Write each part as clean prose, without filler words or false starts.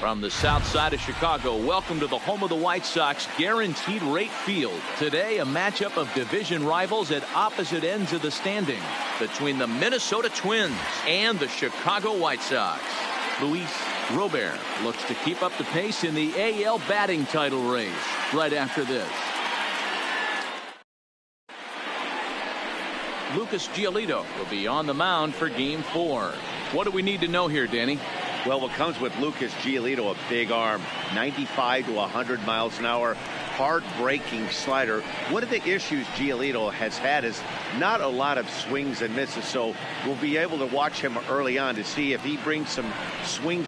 From the south side of Chicago, welcome to the home of the White Sox, Guaranteed Rate Field. Today, a matchup of division rivals at opposite ends of the standings between the Minnesota Twins and the Chicago White Sox. Luis Robert looks to keep up the pace in the AL batting title race right after this. Lucas Giolito will be on the mound for Game 4. What do we need to know here, Danny? Well, what comes with Lucas Giolito, a big arm, 95 to 100 miles an hour, hard-breaking slider. One of the issues Giolito has had is not a lot of swings and misses, so we'll be able to watch him early on to see if he brings some swings.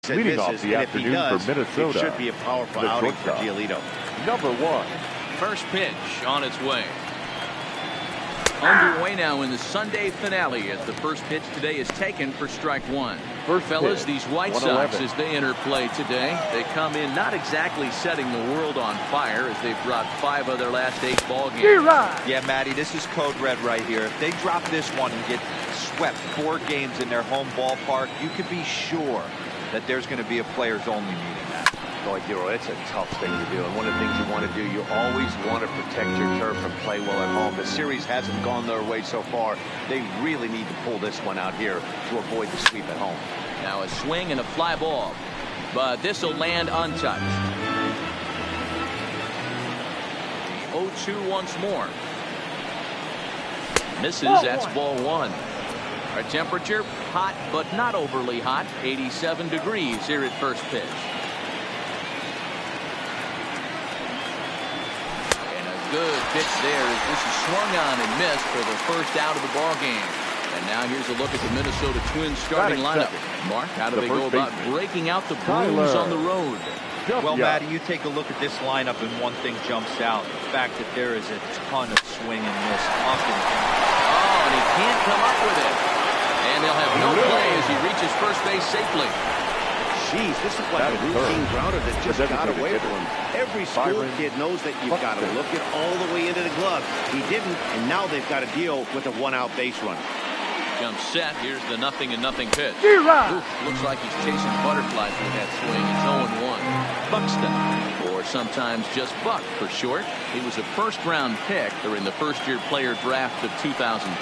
Leading off the afternoon for Minnesota, it should be a powerful outing for Giolito. Number 1. First pitch on its way. Underway now in the Sunday finale as the first pitch today is taken for strike 1. Fellas, these White Sox, as they enter play today, they come in not exactly setting the world on fire as they've dropped 5 of their last 8 ball games. Yeah, Matty, this is code red right here. If they drop this one and get swept 4 games in their home ballpark, you could be sure that there's going to be a players-only meeting. Boy, Hero, it's a tough thing to do. And one of the things you want to do, you always want to protect your turf and play well at home. The series hasn't gone their way so far. They really need to pull this one out here to avoid the sweep at home. Now a swing and a fly ball. But this will land untouched. The 0-2 once more. Misses, that's ball 1. Our temperature, hot but not overly hot, 87 degrees here at first pitch. And a good pitch there as this is swung on and missed for the first out of the ball game. And now here's a look at the Minnesota Twins starting lineup. Mark, how do they go about breaking out the Blues on the road? Well, Matty, you take a look at this lineup and one thing jumps out. The fact that there is a ton of swing and miss. Oh, and he can't come up with it. And they'll have no play as he reaches first base safely. Jeez, this is like a routine grounder that just got away from him. Every school kid knows that you've got to look it all the way into the glove. He didn't, and now they've got to deal with a one-out base runner. Jump set. Here's the 0-0 pitch. Oof, looks like he's chasing butterflies with that swing. It's 0-1. Buxton, or sometimes just Buck for short. He was a first-round pick during the first-year player draft of 2012.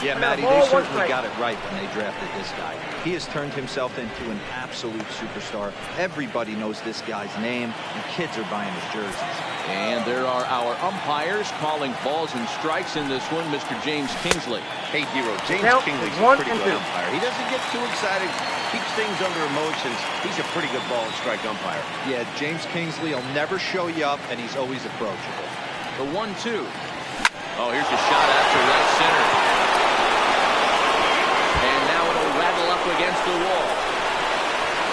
Yeah, Matty, they certainly got it right when they drafted this guy. He has turned himself into an absolute superstar. Everybody knows this guy's name, and kids are buying his jerseys. And there are our umpires calling balls and strikes in this one, Mr. James Kingsley. Hey, Hero, James Kingsley's a pretty good umpire. He doesn't get too excited, keeps things under emotions. He's a pretty good ball and strike umpire. Yeah, James Kingsley will never show you up, and he's always approachable. The 1-2. Oh, here's a shot out to right center. Up against the wall.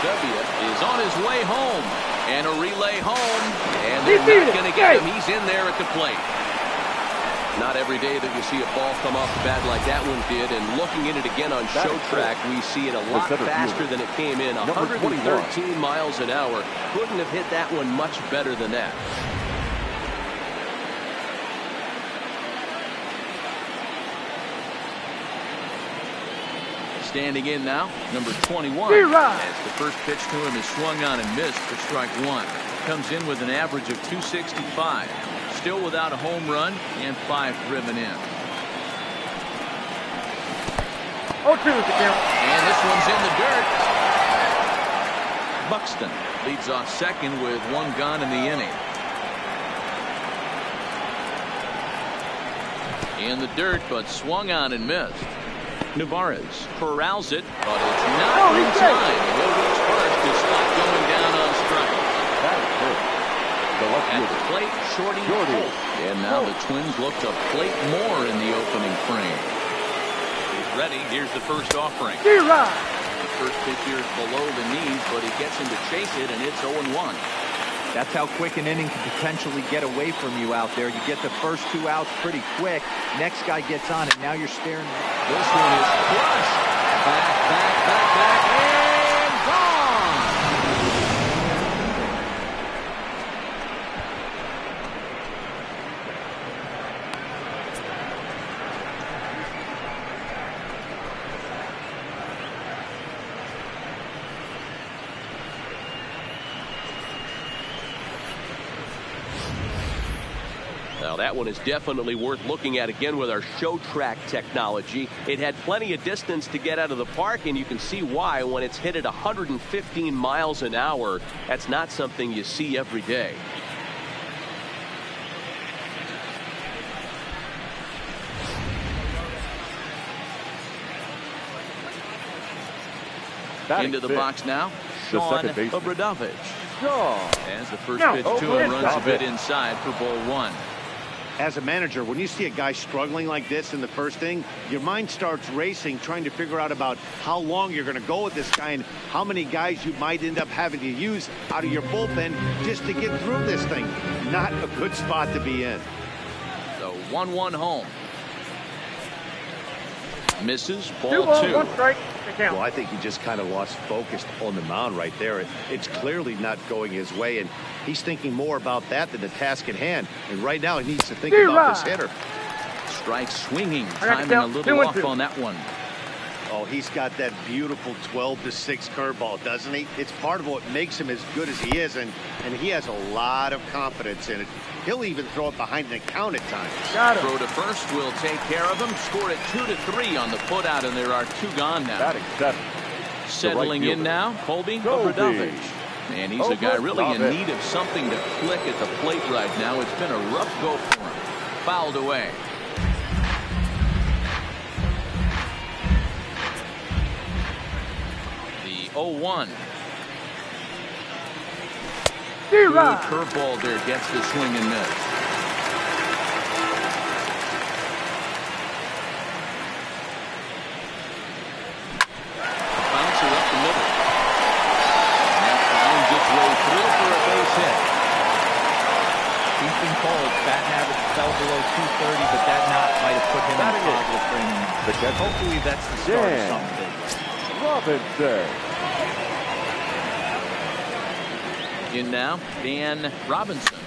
W is on his way home, and a relay home, and they're not going to get him. He's in there at the plate. Not every day that you see a ball come off the bat like that one did, and looking at it again on Show Track, we see it a lot faster than it came in. 113 miles an hour. Couldn't have hit that one much better than that. Standing in now, number 21. As the first pitch to him is swung on and missed for strike 1. comes in with an average of 265. Still without a home run and 5 driven in. 0-2 is the count. And this one's in the dirt. Buxton leads off second with 1 gone in the inning. In the dirt, but swung on and missed. Navarez corrals it, but it's not in time. He'll reach first to stop going down on strike. That is good. At the plate, Shorty Holt. And now the Twins look to plate more in the opening frame. He's ready. Here's the first offering. The first pitch here is below the knees, but he gets him to chase it, and it's 0-1. That's how quick an inning can potentially get away from you out there. You get the first 2 outs pretty quick. Next guy gets on it. Now you're staring. This one is crushed. Back, and gone. Now that one is definitely worth looking at again with our show track technology. It had plenty of distance to get out of the park, and you can see why when it's hit at 115 miles an hour. That's not something you see every day. Into the box now, Sean Obradovich. As the first pitch to him runs a bit inside for ball 1. As a manager, when you see a guy struggling like this in the first inning, your mind starts racing, trying to figure out about how long you're going to go with this guy and how many guys you might end up having to use out of your bullpen just to get through this thing. Not a good spot to be in. So 1-1 home. Misses, ball 2. 1 strike. Well, I think he just kind of lost focus on the mound right there. It's clearly not going his way, and he's thinking more about that than the task at hand. And right now, he needs to think about this hitter. Strike swinging, timing a little off on that one. Oh, he's got that beautiful 12-6 curveball, doesn't he? It's part of what makes him as good as he is, and he has a lot of confidence in it. He'll even throw it behind the count at times. Throw to first will take care of him. Score it 2-3 on the putout, and there are 2 gone now. Batting 7. Settling in now, Colby Obradovich. And he's a guy really in need of something to click at the plate right now. It's been a rough go for him. Fouled away. The 0-1. Good curveball there, gets the swing and miss. Bouncer up the middle. And that finds its way through for a base hit. He's been told bat habits fell below 230, but that knock might have put him in a positive frame. Hopefully that's the start of something. Robinson. In now, Dan Robinson,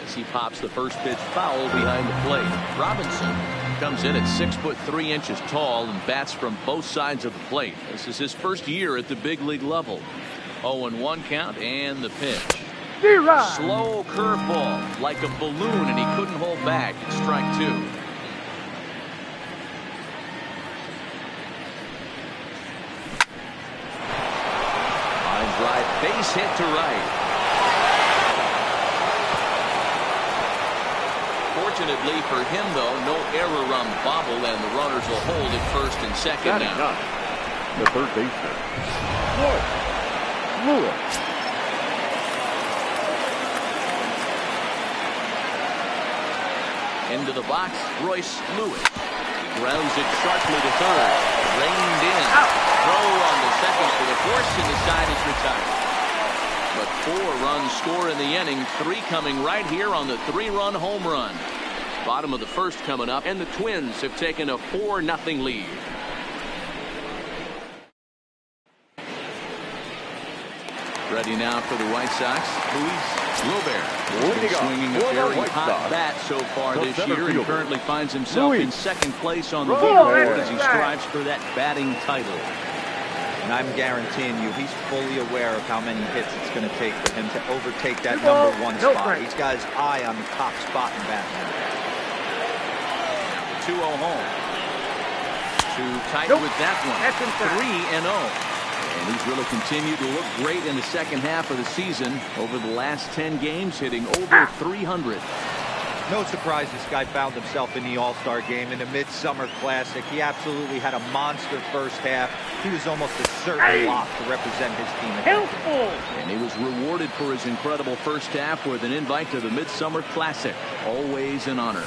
as he pops the first pitch foul behind the plate. Robinson comes in at 6'3" tall and bats from both sides of the plate. This is his first year at the big league level. 0-1 count and the pitch. Slow curveball like a balloon, and he couldn't hold back. Strike 2. Line drive, base hit to right. Fortunately for him, though, no error on the bobble, and the runners will hold at first and second now. The third baseman, Royce Lewis. Into the box, Royce Lewis. Grounds it sharply to third. Reined in. Throw on the second for the force, and the side is retired. But 4 runs score in the inning, 3 coming right here on the 3-run home run. Bottom of the first coming up, and the Twins have taken a 4-0 lead. Ready now for the White Sox, Luis Robert. Swinging a very hot bat so far this year, and currently finds himself in second place on the leaderboard as he strives for that batting title. And I'm guaranteeing you, he's fully aware of how many hits it's going to take for him to overtake that #1 spot. He's got his eye on the top spot in Batman. 2-0 home. Too tight with that one. 3-0. And he's really continued to look great in the second half of the season. Over the last 10 games, hitting over 300. No surprise this guy found himself in the All-Star game in the Midsummer Classic. He absolutely had a monster first half. He was almost a certain lock to represent his team. And he was rewarded for his incredible first half with an invite to the Midsummer Classic. Always an honor.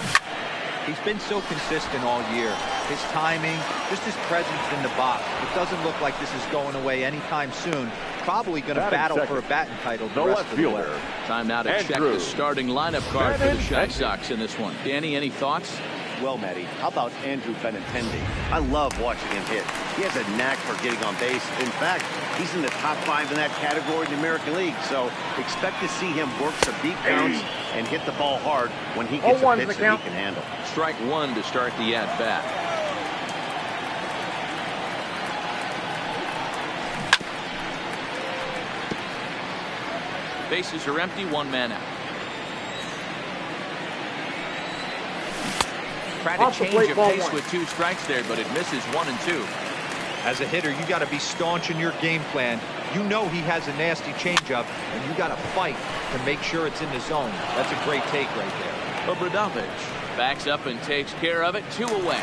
He's been so consistent all year. His timing, just his presence in the box. It doesn't look like this is going away anytime soon. Probably going to battle for a batting title the rest of the way. Time now to check the starting lineup card for the Chi Sox in this one. Danny, any thoughts? Well, Matty, how about Andrew Benintendi? I love watching him hit. He has a knack for getting on base. In fact, he's in the top 5 in that category in the American League. So expect to see him work some deep counts and hit the ball hard when he gets a pitch that he can handle. Strike one to start the at-bat. Bases are empty, 1 man out. Tried to change of pace with 2 strikes there, but it misses 1 and 2. As a hitter, you got to be staunch in your game plan. You know he has a nasty changeup, and you got to fight to make sure it's in the zone. That's a great take right there. Obradovic backs up and takes care of it. 2 away.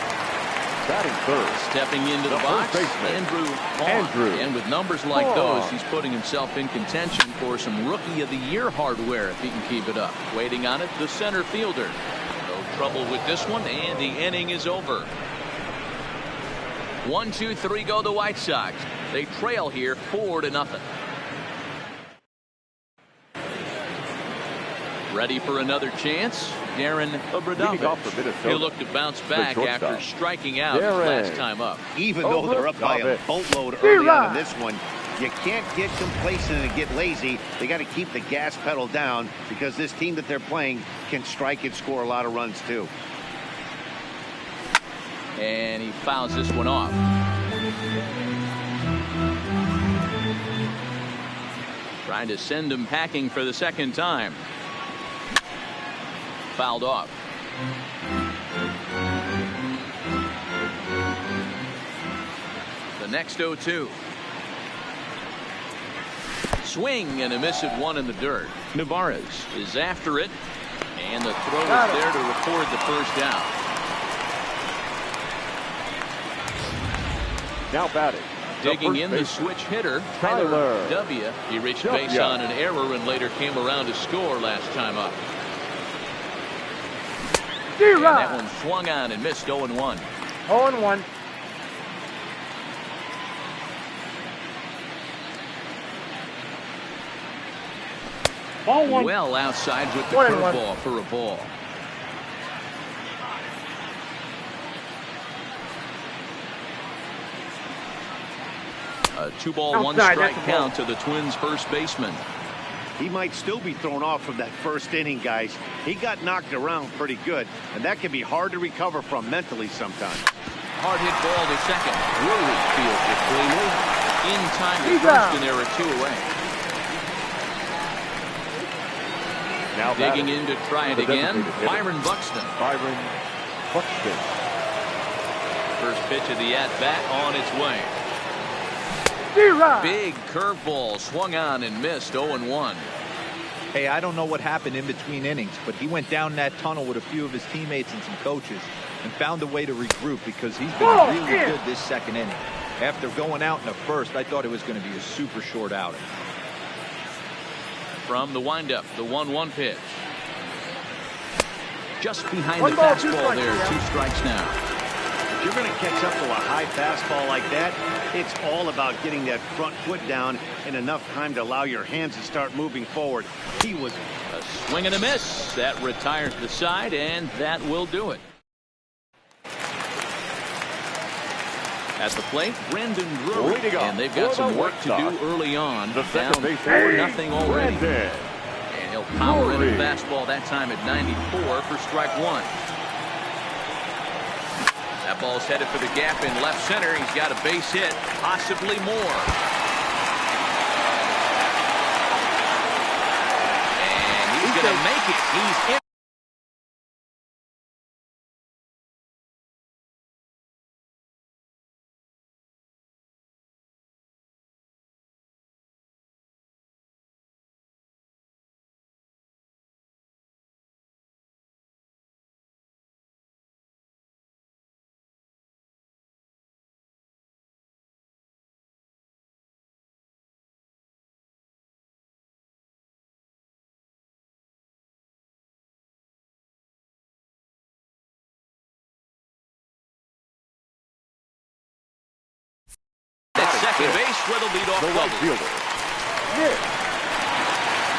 Batting third. Stepping into the box, Andrew Vaughn. And with numbers like those, he's putting himself in contention for some Rookie of the Year hardware if he can keep it up. Waiting on it, the center fielder. No trouble with this one, and the inning is over. 1, 2, 3 go the White Sox. They trail here 4-0. Ready for another chance? Darren Obradovic. He'll look to bounce back after striking out last time up. Even though they're up by a boatload early on in this one, you can't get complacent and get lazy. They got to keep the gas pedal down because this team that they're playing can strike and score a lot of runs too. And he fouls this one off. Trying to send him packing for the second time. Fouled off. The next 0-2. Swing and a miss at 1 in the dirt. Nevarez is after it, and the throw is there to record the first down. Now batting. Digging in the switch hitter, Tyler W. He reached base on an error and later came around to score last time up. And that one swung on and missed 0-1. 0-1. Ball 1. Well outside with the curveball for a ball. A 2-ball, 1 strike count to the Twins' first baseman. He might still be thrown off from that first inning, guys. He got knocked around pretty good, and that can be hard to recover from mentally sometimes. Hard hit ball to second. Drury fields it cleanly. In time to first, and there are 2 away. Now digging in to try it again. Byron Buxton. First pitch of the at-bat on its way. Big curveball swung on and missed 0-1. Hey, I don't know what happened in between innings, but he went down that tunnel with a few of his teammates and some coaches and found a way to regroup because he's been really good this second inning. After going out in the first, I thought it was going to be a super short outing. From the windup, the 1-1 pitch. Just behind the fastball there, 2 strikes now. If you're going to catch up to a high fastball like that, it's all about getting that front foot down in enough time to allow your hands to start moving forward. He was a swing and a miss. That retires the side, and that will do it. At the plate, Brandon Drury, and they've got some work to do early on. Down 4-0 already. And he'll power in a fastball that time at 94 for strike 1. That ball's headed for the gap in left center. He's got a base hit, possibly more. And he's going to make it. He's in. Second base with a leadoff The right fielder, Nick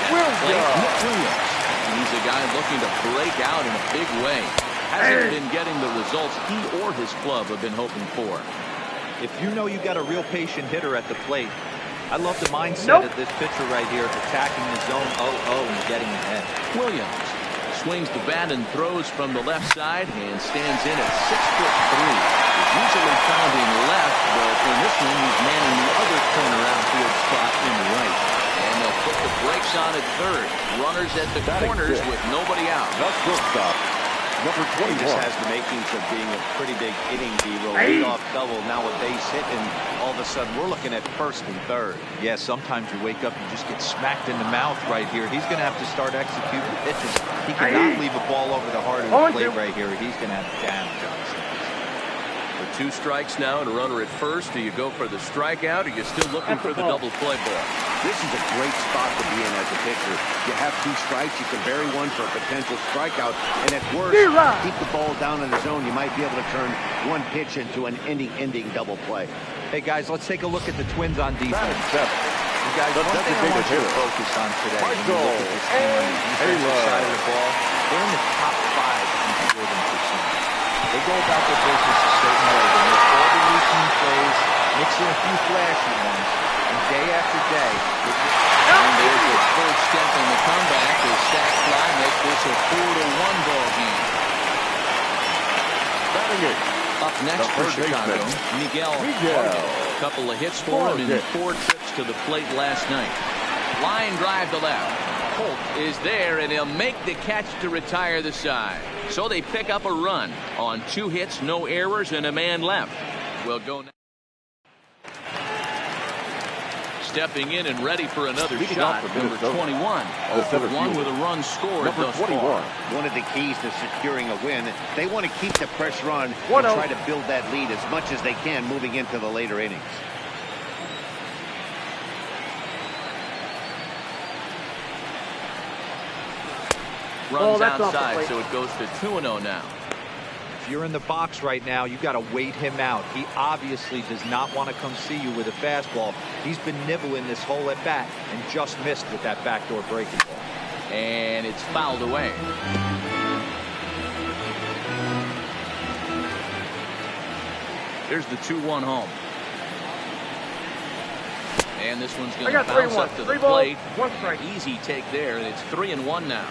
Williams. He's a guy looking to break out in a big way. Hasn't been getting the results he or his club have been hoping for. If you know you got a real patient hitter at the plate, I love the mindset of this pitcher right here, attacking the zone 0-0 and getting ahead. Williams swings the bat and throws from the left side and stands in at 6'3". Usually pounding left, but in this one he's manning the other corner outfield spot in right. And they'll put the brakes on at third. Runners at the corners with nobody out. That's shortstop, number He 21. just has the makings of being a pretty big inning, D-Roll. Leadoff double, now a base hit, and all of a sudden we're looking at first and third. Yeah, sometimes you wake up and just get smacked in the mouth right here. He's going to have to start executing pitches. He cannot leave a ball over the heart of the plate right here. He's going to have to jam Johnson. With 2 strikes now and a runner at first. Do you go for the strikeout, or are you still looking for the double play ball? This is a great spot to be in as a pitcher. You have 2 strikes. You can bury one for a potential strikeout. And at worst, keep the ball down in the zone. You might be able to turn one pitch into an inning-ending double play. Hey, guys, let's take a look at the Twins on defense. You guys, The one thing I want you to focus on today when you look at this team on the defensive side of the ball, they're in the top 5 in fielding percentage. They go about their business a certain way. They make all the routine plays, mix in a few flashy ones, and day after day, and there's a third step in the comeback as sac fly makes this a 4-1 ball game. Batting it, Up next for third Chicago, baseman, Miguel. A couple of hits for him in 4 trips to the plate last night. Line drive to left. Holt is there, and he'll make the catch to retire the side. So they pick up a run on 2 hits, no errors, and a man left. We'll go now. Stepping in and ready for another shot, number 21. 0-1 with a run scored number 21. One of the keys to securing a win, they want to keep the pressure on and try to build that lead as much as they can moving into the later innings. Runs outside, so it goes to 2-0 now. If you're in the box right now, you got to wait him out. He obviously does not want to come see you with a fastball. He's been nibbling this whole at bat and just missed with that backdoor breaking ball. And it's fouled away. Here's the 2-1 home. And this one's going to bounce up to the plate. 1 strike. Easy take there, and it's 3-1 now.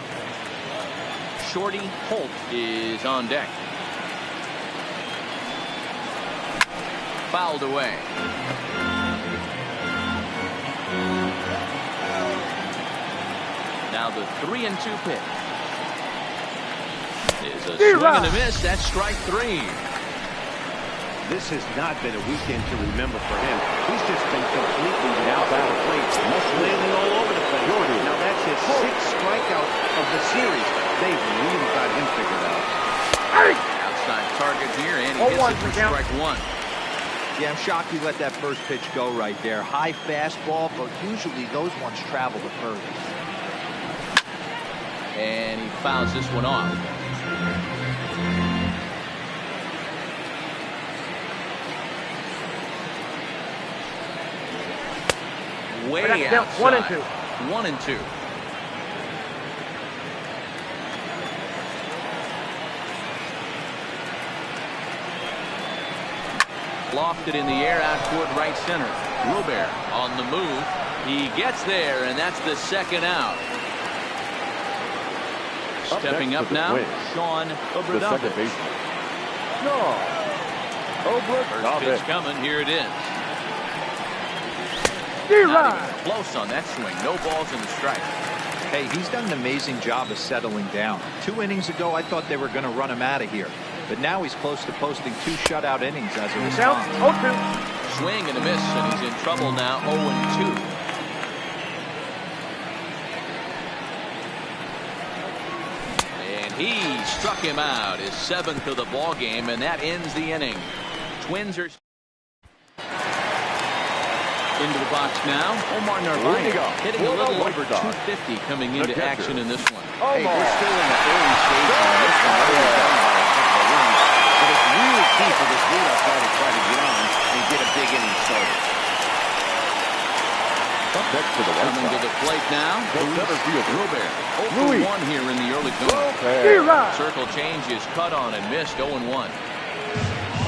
Shorty Holt is on deck. Fouled away. Now the 3-2 pitch. Is a swing and a miss. That's strike 3. This has not been a weekend to remember for him. He's just been completely without the plate. Flailing all over the place. Now that's his 6th strikeout of the series. They've really got him figured out. Outside target here, and he hits it for strike 1. Yeah, I'm shocked he let that first pitch go right there. High fastball, but usually those ones travel the furthest. And he fouls this one off. Way outside. 1 and 2. 1 and 2. Lofted in the air out toward right center. Robert on the move. He gets there, and that's the 2nd out. Stepping up now, Sean the second baseman, Sean First pitch coming. Here it is. Not even close on that swing. No balls in the strike. Hey, he's done an amazing job of settling down. 2 innings ago, I thought they were going to run him out of here. But now he's close to posting 2 shutout innings as a response. Swing and a miss, and he's in trouble now, 0-2. And he struck him out, his 7th of the ball game, and that ends the inning. Twins are into the box now. Omar Narvaez hitting a little over 250 coming into action in this one. Hey, we're still in the early stages of this one. But it's really key for this leadoff guy to try to get on and get a big inning started. Coming to the plate now, Robert. 0-1 here in the early going. Circle change is cut on and missed, 0-1.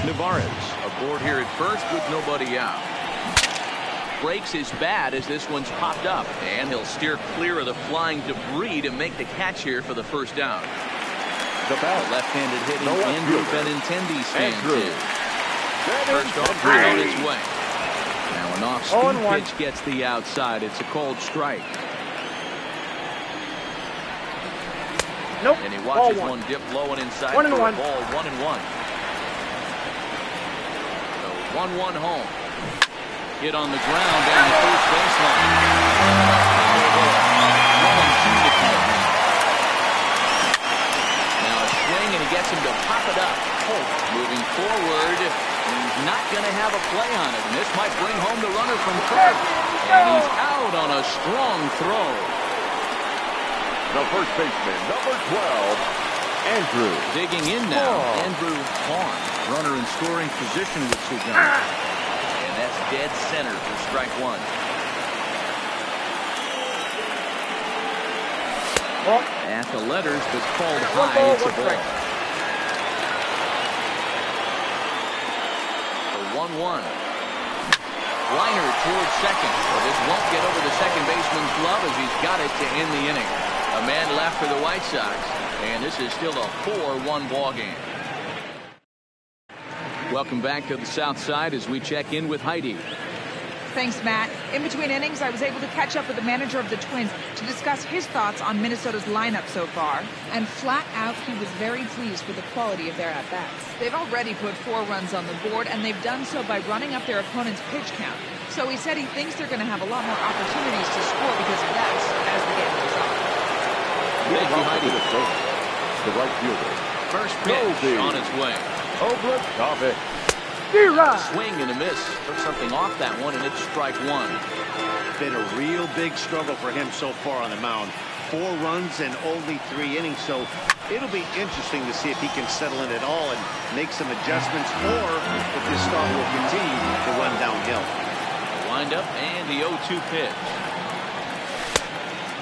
Nevarez aboard here at first with nobody out. Breaks his bat as this one's popped up, and he'll steer clear of the flying debris to make the catch here for the first down. The left-handed hitting Andrew Benintendi stands in. First off, on its way. Now an off-speed pitch gets the outside. It's a cold strike. And he watches one dip low and inside for a ball. 1-1. So 1-1 home. Hit on the ground down the first baseline. Now a swing, and he gets him to pop it up. Moving forward, he's not going to have a play on it, and this might bring home the runner from third. And he's out on a strong throw. The first baseman, number 12, Andrew. Digging in now, Andrew Vaughn. Runner in scoring position with 2 guns. That's dead center for strike 1. At the letters, but called high. It's a ball. The 1-1. Liner towards second. But this won't get over the second baseman's glove as he's got it to end the inning. A man left for the White Sox. And this is still a 4-1 ball game. Welcome back to the South Side as we check in with Heidi. Thanks, Matt. In between innings, I was able to catch up with the manager of the Twins to discuss his thoughts on Minnesota's lineup so far. And flat out, he was very pleased with the quality of their at-bats. They've already put 4 runs on the board, and they've done so by running up their opponent's pitch count. So he said he thinks they're going to have a lot more opportunities to score because of that as the game goes on. Thank you, Heidi. The right fielder. First pitch on its way. Swing and a miss. Took something off that one, and it's strike 1. Been a real big struggle for him so far on the mound. 4 runs and only 3 innings, so it'll be interesting to see if he can settle in at all and make some adjustments, or if this start will continue to run downhill. Wind up and the 0-2 pitch.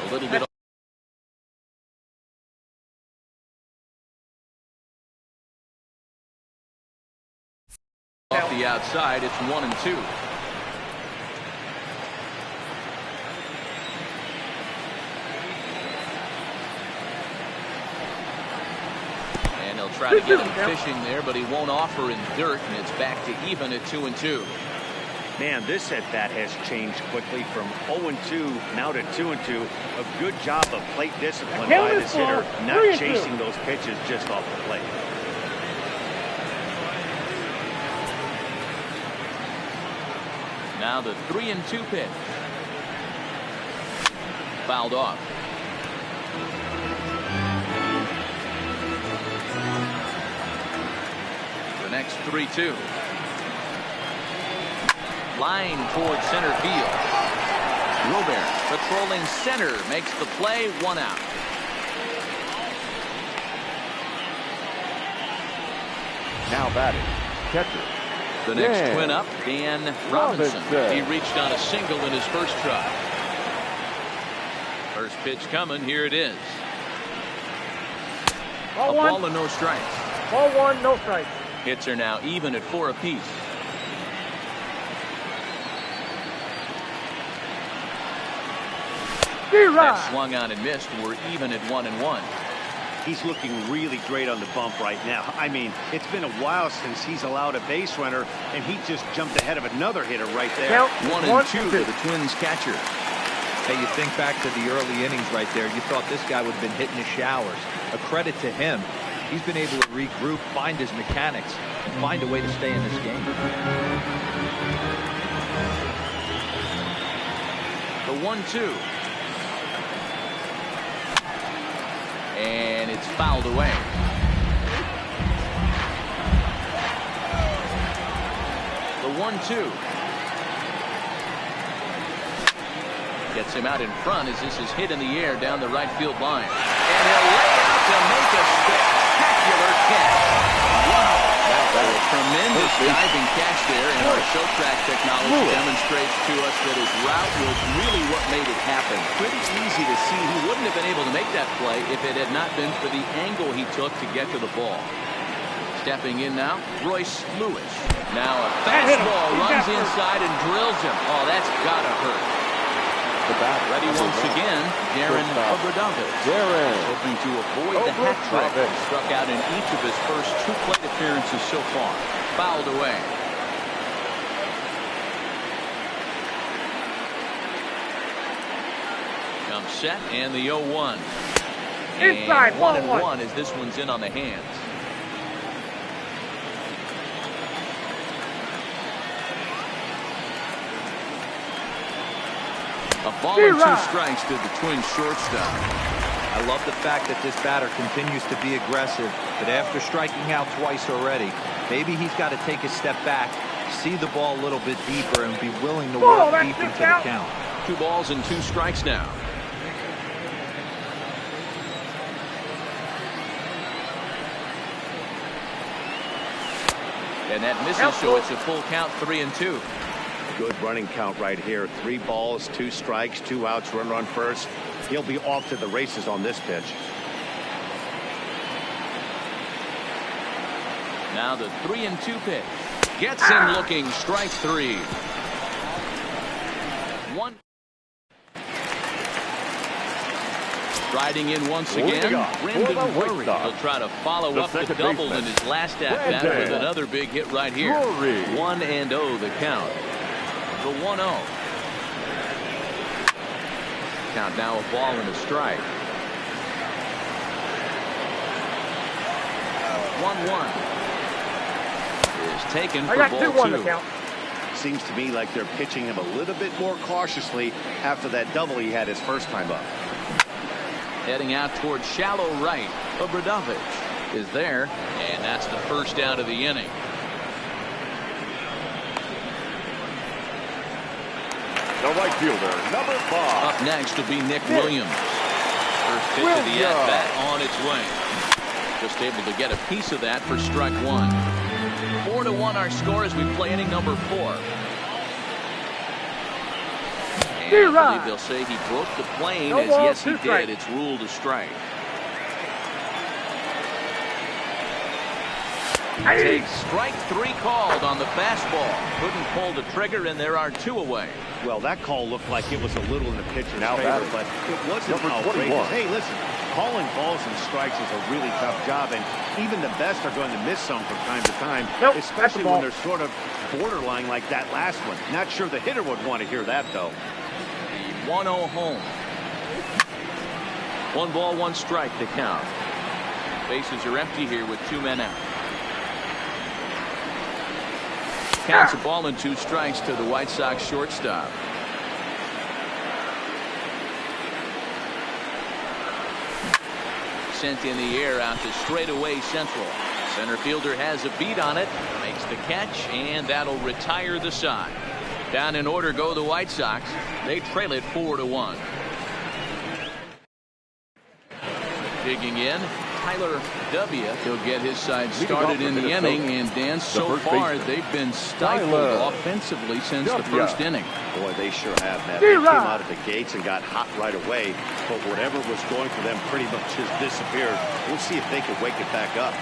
A little bit off the outside. It's 1-2. And he'll try to get him fishing there, but he won't offer in dirt, and it's back to even at 2-2. Man, this at-bat has changed quickly from 0-2 now to 2-2. A good job of plate discipline by this hitter, not chasing those pitches just off the plate. Now the 3-2 pitch. Fouled off. The next 3-2. Line towards center field. Robert patrolling center makes the play, 1 out. Now batting, catcher. The next twin up, Dan Robinson. He reached on a single in his first try. First pitch coming. Here it is. A ball and no strikes. Ball 1, no strikes. Hits are now even at 4 apiece. That swung on and missed. We're even at 1-1. He's looking really great on the bump right now. I mean, it's been a while since he's allowed a base runner, and he just jumped ahead of another hitter right there. Count. 1-2 to the Twins catcher. Hey, you think back to the early innings right there. You thought this guy would have been hitting his showers. A credit to him. He's been able to regroup, find his mechanics, and find a way to stay in this game. The 1-2. And it's fouled away. The 1-2. Gets him out in front as this is hit in the air down the right field line. And he'll lay out to make a spectacular catch. Wow. A tremendous diving catch there, and our show track technology demonstrates to us that his route was really what made it happen. Pretty easy to see he wouldn't have been able to make that play if it had not been for the angle he took to get to the ball. Stepping in now, Royce Lewis. Now a fastball runs inside and drills him. Oh, that's gotta hurt. Ready once again, Darren Obradovich. Hoping to avoid the hat trick. Struck out in each of his first 2 plate appearances so far. Fouled away. Comes set and the 0-1. Inside, 1-1 as this one's in on the hands. A ball and 2 strikes to the Twins shortstop. I love the fact that this batter continues to be aggressive, but after striking out twice already, maybe he's got to take a step back, see the ball a little bit deeper, and be willing to work deep into the count. 2 balls and 2 strikes now. And that misses, so it's a full count, 3-2. Good running count right here. 3 balls, 2 strikes, 2 outs, run on first. He'll be off to the races on this pitch. Now the 3-2 pitch. Gets him looking, strike 3. 1. Riding in once again, Brendan Drury. He'll try to follow up the double in his last at-bat with another big hit right here. 1-0 the count. The 1-0. Count now, a ball and a strike. 1-1 is taken for ball 2. Seems to me like they're pitching him a little bit more cautiously after that double he had his first time up. Heading out towards shallow right. Obradovich is there, and that's the first out of the inning. The right fielder, number 5. Up next will be Nick Williams. First pitch of the at-bat on its way. Just able to get a piece of that for strike 1. 4-1 our score as we play inning number 4. And I believe they'll say he broke the plane, as yes he did. It's ruled a strike. Takes strike 3 called on the fastball. Couldn't pull the trigger, and there are 2 away. Well, that call looked like it was a little in the pitcher's favor, but it wasn't outrageous. Hey, listen, calling balls and strikes is a really tough job, and even the best are going to miss some from time to time, especially when they're sort of borderline like that last one. Not sure the hitter would want to hear that, though. The 1-0 home. 1 ball, 1 strike to count. Bases are empty here with 2 men out. Counts a ball and 2 strikes to the White Sox shortstop. Sent in the air out to straightaway central. Center fielder has a beat on it, makes the catch, and that'll retire the side. Down in order go the White Sox. They trail it 4-1. Digging in, Tyler W. He'll get his side started in the inning, and Dan, so far they've been stifled offensively since the first inning. Boy, they sure have, Matt. They came out of the gates and got hot right away, but whatever was going for them pretty much has disappeared. We'll see if they can wake it back up.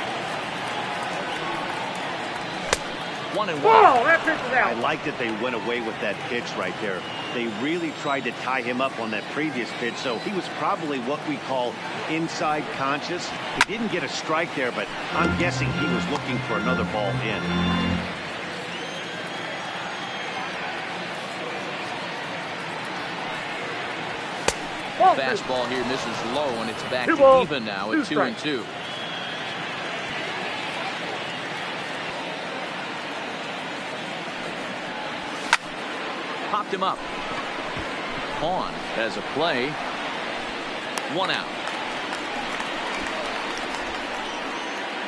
1-1. Whoa, that pitch is I out. like that they went away with that pitch right there. They really tried to tie him up on that previous pitch, so he was probably what we call inside conscious. He didn't get a strike there, but I'm guessing he was looking for another ball in. Fastball here misses low, and it's back Two to balls, even now two at 2-2. Popped him up. On has a play. 1 out.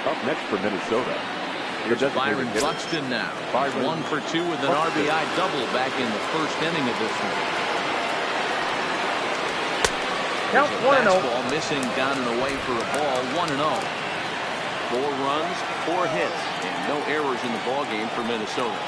Up next for Minnesota. Here's Byron Buxton now. 1 for 2 with an RBI double back in the first inning of this one. Count 1-0. Fastball missing down and away for a ball. 1-0. 4 runs, 4 hits, and no errors in the ball game for Minnesota.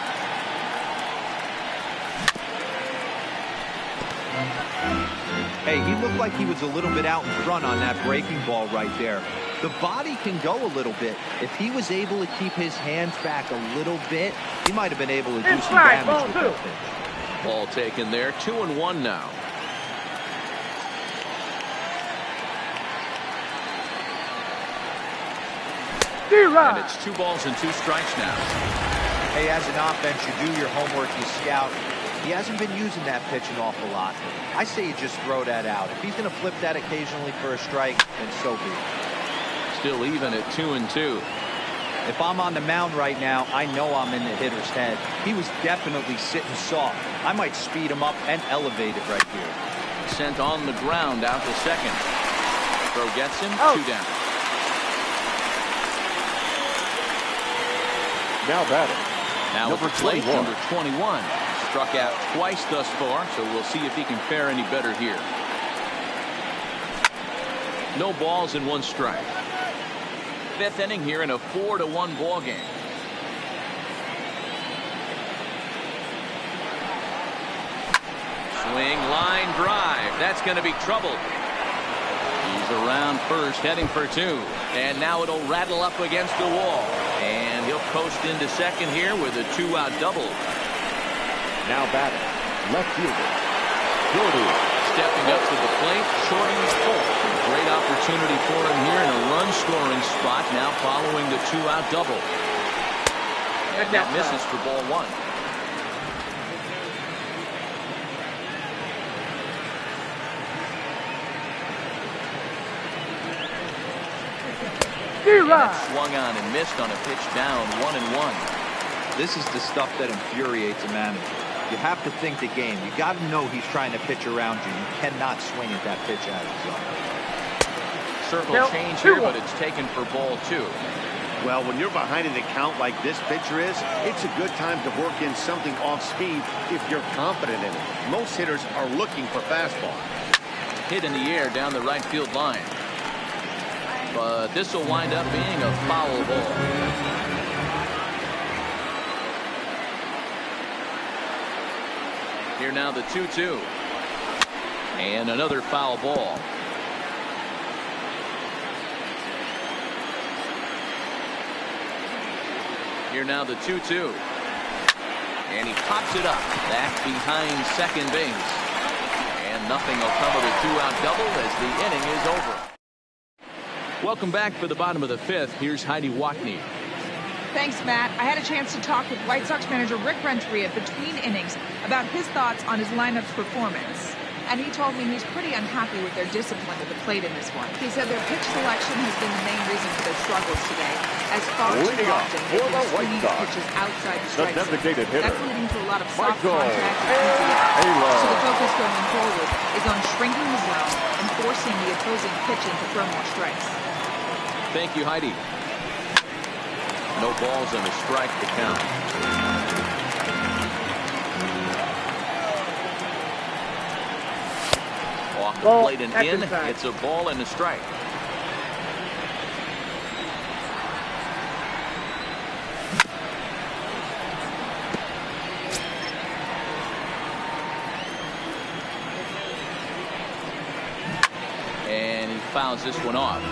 Hey, he looked like he was a little bit out in front on that breaking ball right there. The body can go a little bit. If he was able to keep his hands back a little bit, he might have been able to do some Inside, damage ball with 2. that pitch. Ball taken there. 2-1 now. And it's 2 balls and 2 strikes now. Hey, as an offense, you do your homework, you scout. He hasn't been using that pitch an awful lot. I say you just throw that out. If he's going to flip that occasionally for a strike, then so be it. Still even at 2-2. If I'm on the mound right now, I know I'm in the hitter's head. He was definitely sitting soft. I might speed him up and elevate it right here. Sent on the ground out to second. Throw gets him. 2 down. Now batting. Now Number at the plate, 21. number 21. Struck out twice thus far, so we'll see if he can fare any better here. No balls and 1 strike. 5th inning here in a 4-1 ball game. Swing, line drive. That's going to be trouble. He's around first, heading for 2. And now it'll rattle up against the wall. And he'll coast into second here with a 2-out double. Now batting. Left fielder. Jordy. Stepping up to the plate, Shorty full. Great opportunity for him here in a run-scoring spot. Now following the 2-out double. And that misses for ball 1. Swung on and missed on a pitch down. 1-1. This is the stuff that infuriates a manager. You have to think the game. You got to know he's trying to pitch around you. You cannot swing at that pitch out of his zone. Circle change here, but it's taken for ball 2. Well, when you're behind in the count like this pitcher is, it's a good time to work in something off speed if you're confident in it. Most hitters are looking for fastball. Hit in the air down the right field line. But this will wind up being a foul ball. Here now the 2-2. And another foul ball. Here now the 2-2. And he pops it up back behind second base. And nothing will come of the 2-out double as the inning is over. Welcome back for the bottom of the 5th. Here's Heidi Watney. Thanks, Matt. I had a chance to talk with White Sox manager Rick Renteria between innings about his thoughts on his lineup's performance. And he told me he's pretty unhappy with their discipline at the plate in this one. He said their pitch selection has been the main reason for their struggles today, as far too Leading off often for the they've White been Sox, pitches outside the the strike zone. designated hitter, That's leading to a lot of soft Michael contact and easy outs. Ayla. So the focus going forward is on shrinking the zone and forcing the opposing pitching to throw more strikes. Thank you, Heidi. No balls and a strike to count. Off the plate and in. It's a ball and a strike. And he fouls this one off.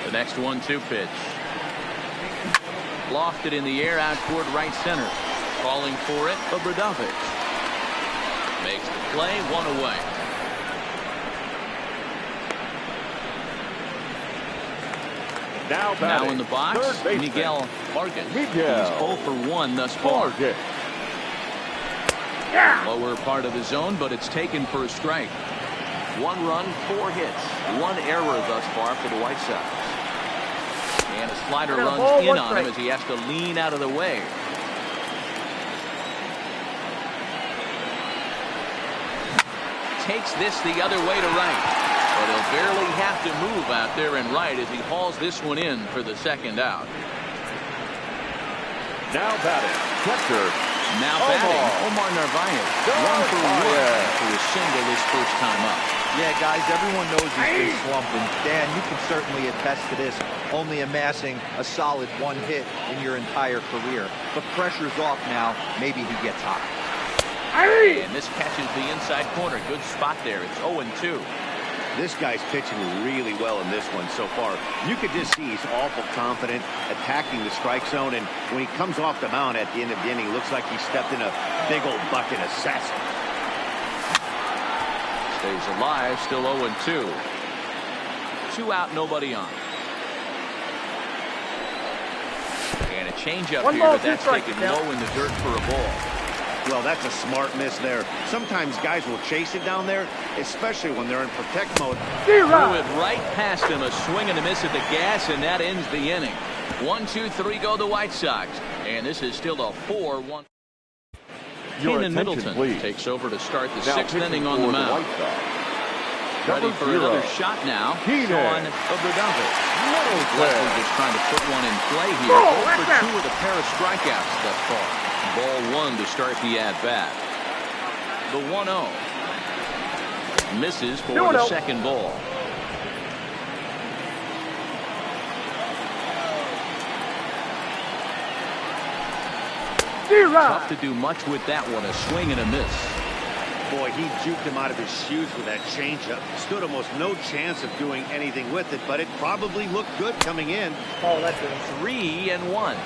The next 1-2 pitch. Lofted in the air out toward right center. Calling for it, Obradovic. Makes the play, one away. Now in the box, Miguel Vargas. He's 0 for 1 thus far. Lower part of the zone, but it's taken for a strike. 1 run, 4 hits, 1 error thus far for the White Sox. And a slider runs in on him as he has to lean out of the way. Takes this the other way to right. But he'll barely have to move out there and right as he hauls this one in for the second out. Now batting, catcher. Now batting, Omar Narvaez. 1 for 1 for a single his first time up. Yeah, guys, everyone knows he's been slumping. Dan, you can certainly attest to this, only amassing a solid 1 hit in your entire career. But pressure's off now. Maybe he gets hot. And this catches the inside corner. Good spot there. It's 0-2. This guy's pitching really well in this one so far. You could just see he's awful confident attacking the strike zone, and when he comes off the mound at the end of the inning, looks like he stepped in a big old bucket of sass. Stays alive, still 0-2. 2 out, nobody on. And a changeup here, but that's taken low in the dirt for a ball. Well, that's a smart miss there. Sometimes guys will chase it down there, especially when they're in protect mode. Threw it right past him, a swing and a miss at the gas, and that ends the inning. 1-2-3 go the White Sox, and this is still a 4-1. Keenan Middleton takes over to start the 6th inning on the mound. Ready for another shot now. Sean Obradovic. Leslie just trying to put one in play here. 0 for 2 with a pair of strikeouts thus far. Ball 1 to start the at-bat. The 1-0. Misses for the second ball. Tough to do much with that one. A swing and a miss. Boy, he juked him out of his shoes with that changeup. Stood almost no chance of doing anything with it, but it probably looked good coming in. Oh, that's it. 3-1.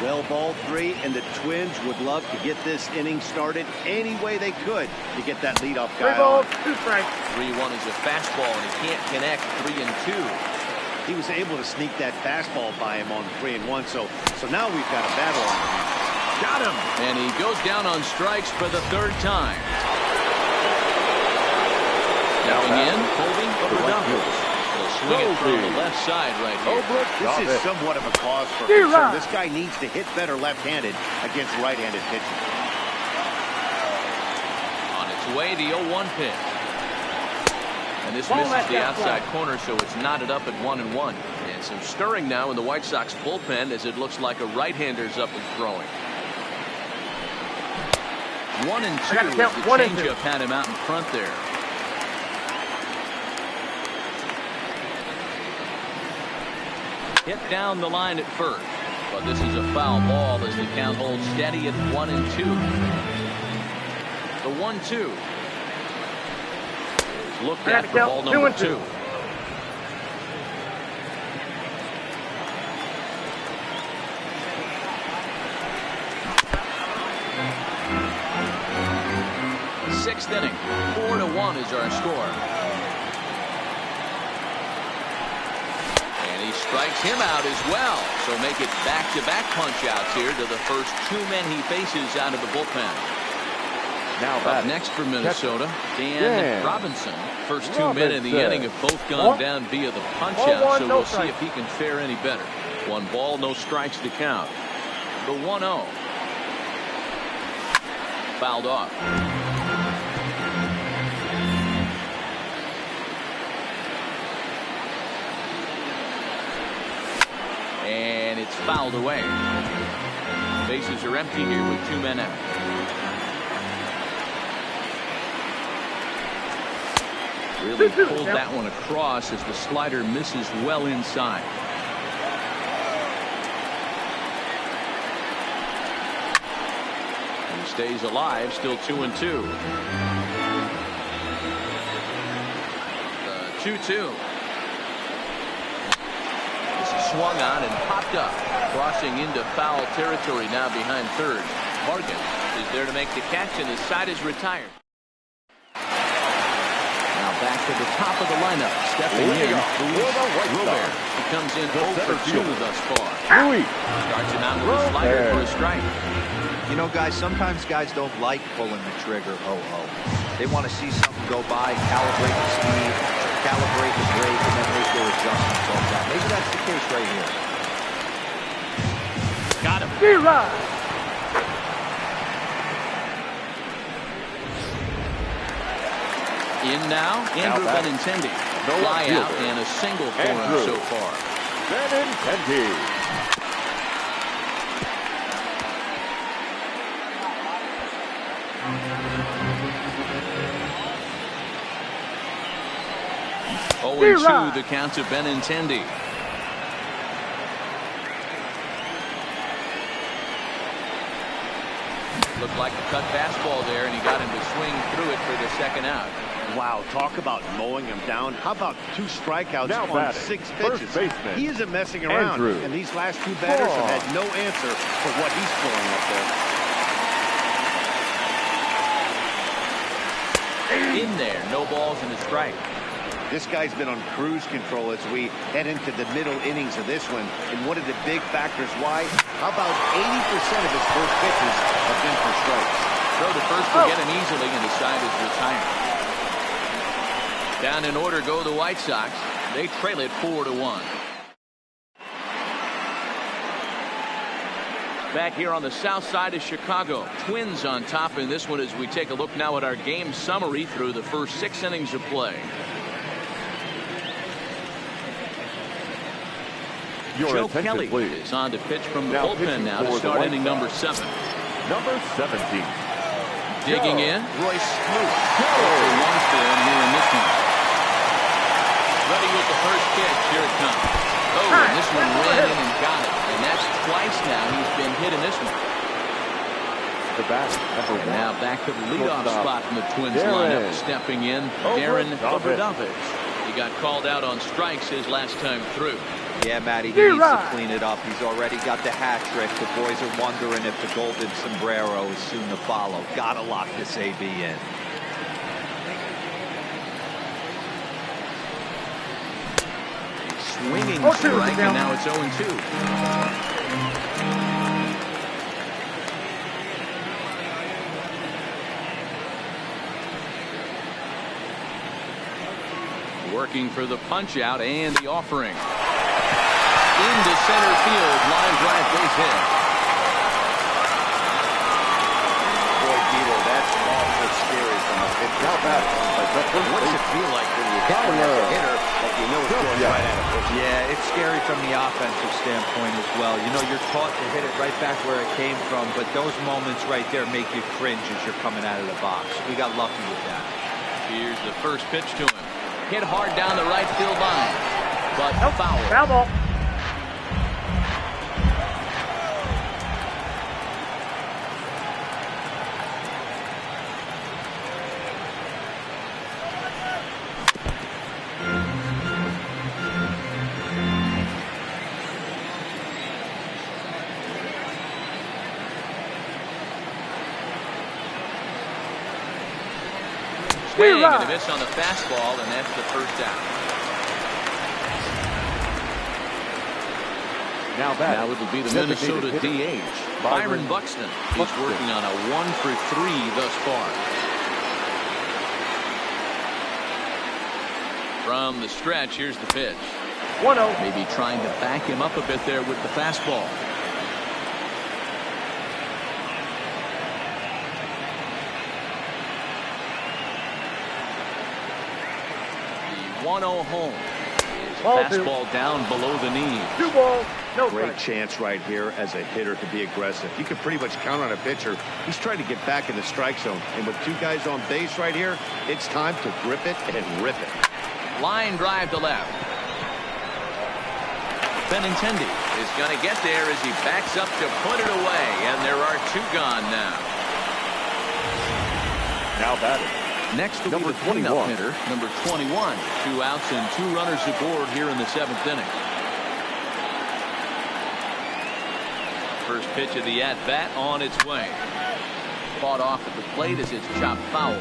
Well, ball 3, and the Twins would love to get this inning started any way they could to get that leadoff guy 3 balls, on. 2 strikes. 3-1 is a fastball, and he can't connect. 3-2. He was able to sneak that fastball by him on 3-1, so now we've got a battle on him. Got him! And he goes down on strikes for the 3rd time. Stepping in, holding Obradovic. He'll swing it from the left side right here. This is somewhat of a cause for concern. This guy needs to hit better left-handed against right-handed pitching. On its way, the 0-1 pitch. And this misses the outside corner, so it's knotted up at 1-1. And some stirring now in the White Sox bullpen as it looks like a right-hander's up and throwing. 1-2 as the changeup had him out in front there. Hit down the line at first, but this is a foul ball as the count holds steady at 1-2. The 1-2 is looked at for ball number 2. Sixth inning, 4-1 is our score. Strikes him out as well, so make it back-to-back punch-outs here to the first 2 men he faces out of the bullpen. Now up next for Minnesota, Dan Robinson. First 2 men in the inning have both gone down via the punch-out, so we'll see if he can fare any better. 1 ball, no strikes to count. The 1-0. Fouled off. And it's fouled away. Bases are empty here with 2 men out. Really pulled that one across as the slider misses well inside. And he stays alive, still 2-2. 2-2. swung on and popped up. Crossing into foul territory now behind third. Morgan is there to make the catch, and his side is retired. Now back to the top of the lineup. Stepping in, Robert. He comes in 0 for 2 thus far. Starts him out with a slider for a strike. You know, guys, sometimes guys don't like pulling the trigger. They want to see something go by, calibrate the speed, calibrate the brake, and then make their adjustments on that. Maybe that's the case right here. Got him. In now, Andrew Benintendi. Fly out and a single for him so far. Benintendi. 0-2 the count to Benintendi. Looked like a cut fastball there, and he got him to swing through it for the second out. Wow, talk about mowing him down. How about 2 strikeouts now on batting, 6 first pitches? baseman, He isn't messing around. Andrew. And these last 2 batters have had no answer for what he's throwing up there. In there, no balls and a strike. This guy's been on cruise control as we head into the middle innings of this one. And one of the big factors why, how about 80% of his first pitches have been for strikes? Throw to first will get him easily, and his side is retired. Down in order go the White Sox. They trail it 4-1. Back here on the south side of Chicago. Twins on top in this one as we take a look now at our game summary through the first 6 innings of play. Joe Kelly is on to pitch from the bullpen now to start inning number 7. Number 17. Digging in, Royce Smoot. 0-1 for him here in this one. Ready with the first pitch. Here it comes. Oh, and this one ran in and got it. And that's twice now he's been hit in this one. The bat, number 1. Now back to the leadoff spot from the Twins lineup. Stepping in, Darren Obradovich. He got called out on strikes his last time through. Yeah, Matty, he needs to clean it up. He's already got the hat trick. The boys are wondering if the golden sombrero is soon to follow. Gotta lock this AB in. Swinging strike, and now it's 0-2. Working for the punch out and the offering. Into center field, line drive base hit. Boy, Dieter, that's awful scary from a pitcher. What does it feel like when you hit a hitter that you know is going right at a pitcher? Yeah, it's scary from the offensive standpoint as well. You know, you're taught to hit it right back where it came from, but those moments right there make you cringe as you're coming out of the box. We got lucky with that. Here's the first pitch to him. Hit hard down the right field line, but foul. Foul ball. Swing and a miss on the fastball, and that's the first out. Now it'll be the Minnesota DH, Byron Buxton. He's working on a 1 for 3 thus far. From the stretch, here's the pitch. 1-0. Maybe trying to back him up a bit there with the fastball. The 1-0 home. Fastball down below the knee. 2 balls, no Great strike. chance right here as a hitter to be aggressive. You can pretty much count on a pitcher. He's trying to get back in the strike zone. And with 2 guys on base right here, it's time to grip it and rip it. Line drive to left. Benintendi is going to get there as he backs up to put it away. And there are 2 gone now. Now batting. Next will be the cleanup hitter, number 21. 2 outs and 2 runners aboard here in the 7th inning. First pitch of the at-bat on its way. Fought off at the plate as it's chopped foul.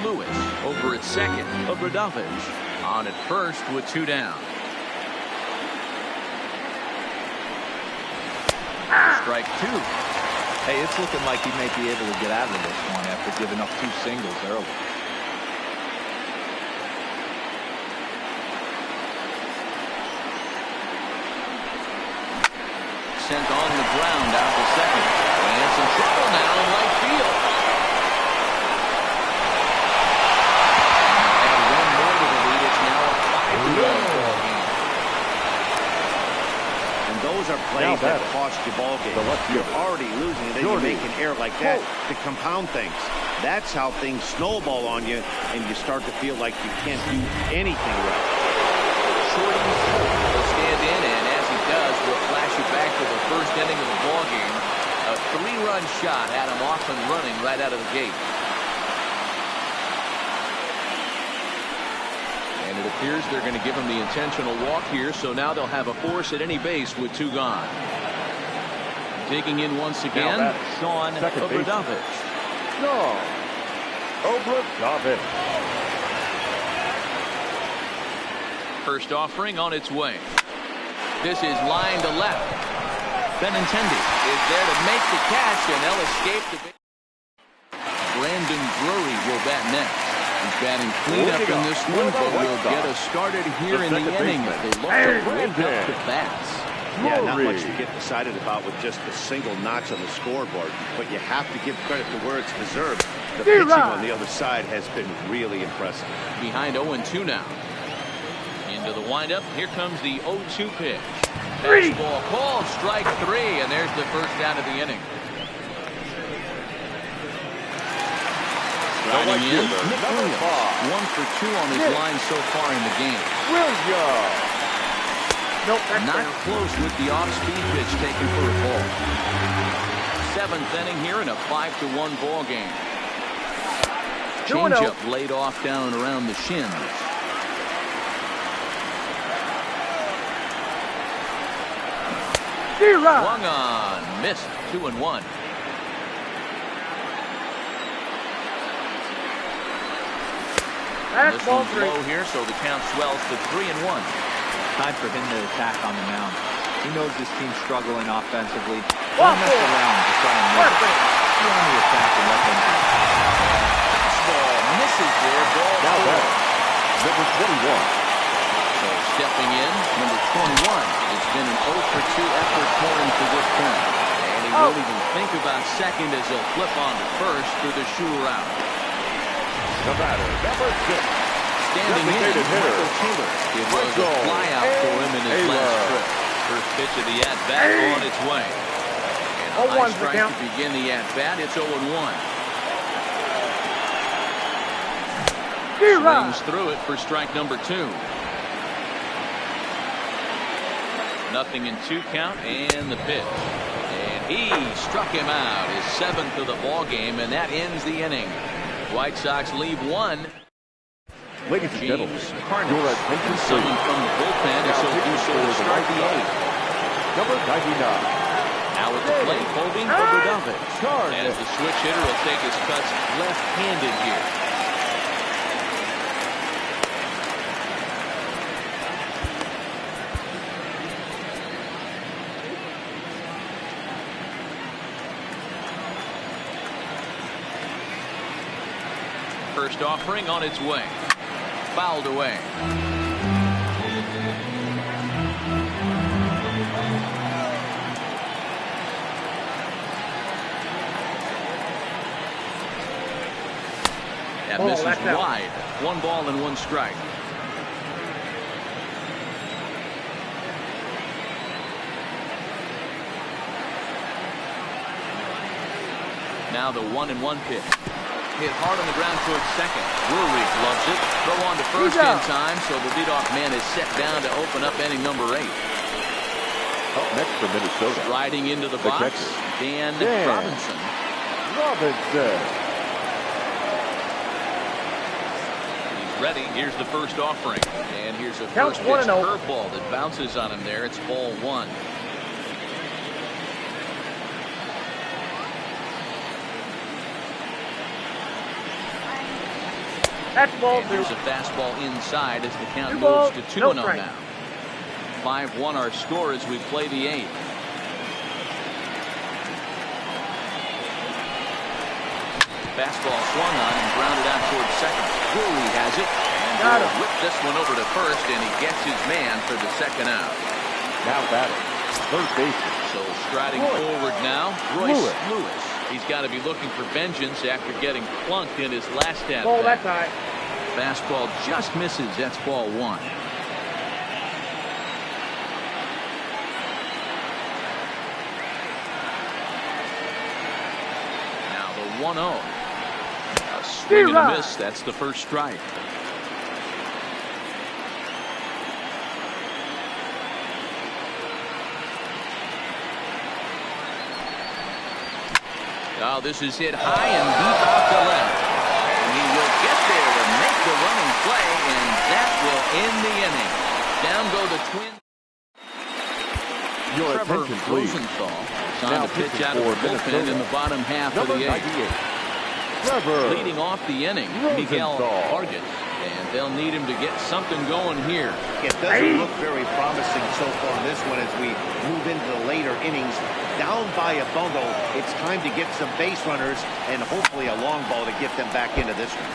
Lewis over at second. Obradovich on at first with 2 down. Strike 2. Hey, it's looking like he may be able to get out of this one after giving up 2 singles early. Sent on the ground out to second. And some trouble now in right field. And one more to the lead. It's now a 5-1 ball game. And those are plays that cost you ball games. You're already losing, and then you make an error like that to compound things. That's how things snowball on you, and you start to feel like you can't do anything right. Shorty will stand in, and as he does, we'll flash you back to the first inning of the ball game. A 3-run shot had him off and running right out of the gate. And it appears they're going to give him the intentional walk here, so now they'll have a force at any base with 2 gone. Digging in once again, Sean Obradovich. Sean Obradovich. First offering on its way. This is line to left. Benintendi is there to make the catch, and they'll escape the base. Brandon Drury will bat next. He's batting cleanup in this one, but will get us started here in the inning as they look to break up the bats. Yeah, not much to get excited about with just a single notch on the scoreboard, but you have to give credit to where it's deserved. The pitching on the other side has been really impressive. Behind 0-2 now. Into the windup. Here comes the 0-2 pitch. Fastball called, strike 3, and there's the first out of the inning. Riding in, Nick Williams, 1 for 2 on his line so far in the game. Nope, that's Not down. close with the off-speed pitch taken for a ball. 7th inning here in a 5-1 ball game. Changeup laid off down around the shins. Swung on, missed, 2-1. That's This ball one's 3. low here, so the count swells to 3-1. Time for him to attack on the mound. He knows his team's struggling offensively. Ball Don't mess 4. around to try and make it. He on the attack and let them do it. Fastball misses there, ball Now 4. batter, number 21. So stepping in, number 21. It's been an 0 for 2 effort for him to this point. And he won't even think about second as he'll flip on to first for the shoe route. The batter, number 6. Standing in, Designated hitter, Michael Taylor. It was a Michael flyout for him in his Taylor. last trip. First pitch of the at-bat on its way. And a 0-1 high for strike count. to begin the at-bat. It's 0-1. Swings through it for strike number 2. 0-2 count and the pitch. And he struck him out, his 7th of the ball game, and that ends the inning. White Sox leave 1. Ladies and gentlemen, James your Carnes attention summoned please. from the bullpen, and so do so to start the 8th. Number 99. Now at the plate, holding Obradovich. As the switch hitter will take his cuts left-handed here. First offering on its way. Fouled away. That misses wide. 1 ball and 1 strike. Now the 1-1 pitch. Hit hard on the ground towards second. Drury loves it. Throw on to first in time, so the leadoff man is set down to open up inning number 8. Up next for Minnesota. Striding into the box, Dan Robinson. He's ready. Here's the first offering. And here's a first pitch curveball that bounces on him there. It's ball 1. That's ball And 2. there's a fastball inside as the count 2 moves balls, to 2-0 no strike. now. 5-1 our score as we play the 8th. Fastball swung on and grounded out towards second. Gooley has it. And Got will him. whip this one over to first, and he gets his man for the second out. Now batting, third baseman. So striding forward now, Royce Lewis. He's got to be looking for vengeance after getting plunked in his last at Ball bat. that high. Fastball just misses. That's ball 1. Now the 1-0. A swing and a miss. That's the first strike. Oh, this is hit high and deep out to left. And he will get there to make the running play, and that will end the inning. Down go the Twins. Your Trevor attention, please. Rosenthal is Now on the pitch pitching out of for the bullpen Minnesota. in the bottom half Number of the 8th. 98. Trevor. Leading off the inning, Miguel Rosenthal. Vargas. And they'll need him to get something going here. It doesn't look very promising so far in this one as we move into the later innings. Down by a bundle, it's time to get some base runners and hopefully a long ball to get them back into this one.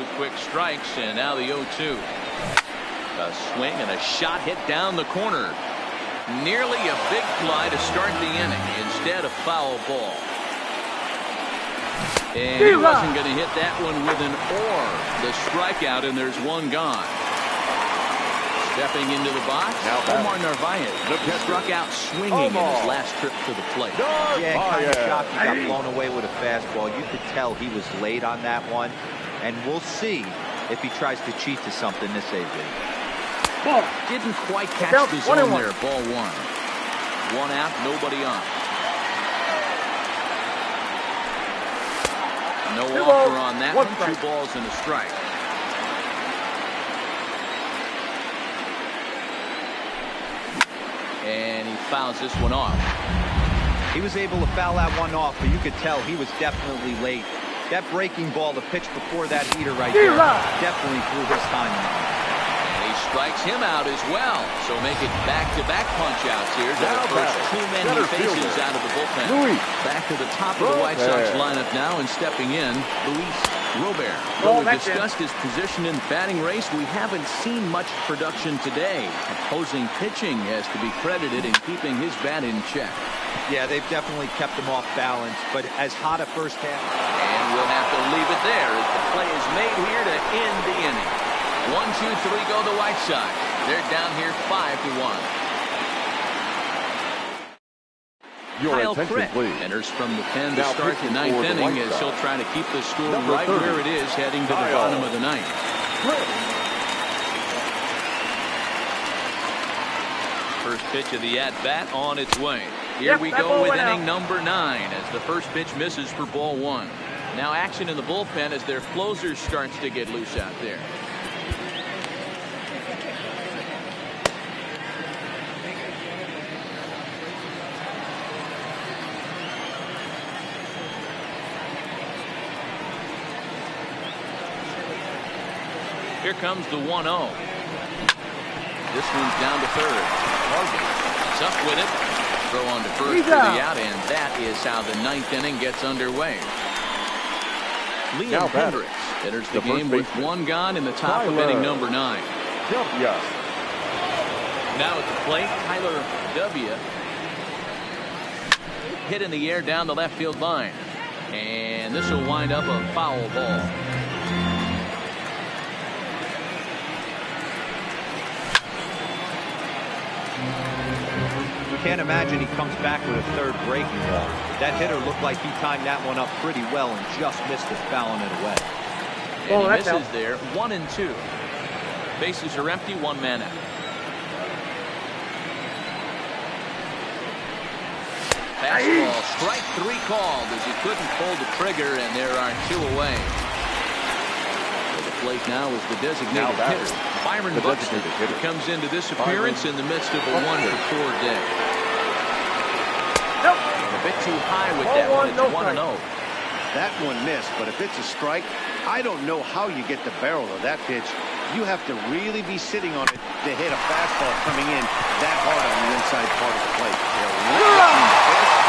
2 quick strikes, and now the 0-2. A swing and a shot hit down the corner. Nearly a big fly to start the inning. Instead, a foul ball. And he wasn't going to hit that one with an or. The strikeout, and there's one gone. Stepping into the box, Now Omar Narvaez. He struck out swinging in his last trip to the plate. Yeah, kind of Narvaez. shocked he got blown away with a fastball. You could tell he was late on that one. And we'll see if he tries to cheat to something this AB. Ball. Didn't quite catch Down, the 1 zone and 1. there. Ball 1. 1 out, nobody on. No 2 offer balls, on that 1 one. strike. 2 balls and a strike. And he fouls this one off. He was able to foul that one off, but you could tell he was definitely late. That breaking ball, the pitch before that heater right there, definitely threw his timing off. And he strikes him out as well. So make it back-to-back punch-outs here to the first 2 men he faces out of the bullpen. Luis Back to the top of the White Sox lineup now, and stepping in, Luis Robert. Though we've discussed his position in the batting race, we haven't seen much production today. Opposing pitching has to be credited in keeping his bat in check. Yeah, they've definitely kept him off balance, but as hot a first half. And we'll have to leave it there as the play is made here to end the inning. 1, 2, 3 go the White Sox. They're down here 5-1. Your Kyle attention, Crick please. enters from the pen to Now start the pitching 9th for the inning White as Sox. he'll try to keep the score Number right 30, where it is heading to the Kyle bottom of the 9th. First pitch of the at-bat on its way. Here Yep, we that go ball with went inning out. number 9 as the first pitch misses for ball 1. Now action in the bullpen as their closer starts to get loose out there. Here comes the 1-0. This one's down to third. Morgan is up with it. Throw on to first for the out, and that is how the 9th inning gets underway. Liam Now Hendricks enters the the first game with baseman. 1 gone in the top of Tyler inning number 9. W. Now at the plate, Tyler W. Hit in the air down the left field line. And this will wind up a foul ball. You can't imagine he comes back with a third breaking ball. That hitter looked like he timed that one up pretty well and just missed it, fouling it away. And he that's misses out. there. 1 and 2. Bases are empty. 1 man out. Fastball, strike 3 called as he couldn't pull the trigger, and there are 2 away. So the plate now is the designated Now batting. hitter, Byron The Buxton. designated hitter. He comes into this appearance in the midst of a 1-for-4 day. Nope. And a bit too high with Ball that one. one, It's no 1-0. That one missed, but if it's a strike, I don't know how you get the barrel of that pitch. You have to really be sitting on it to hit a fastball coming in that hard on the inside part of the plate.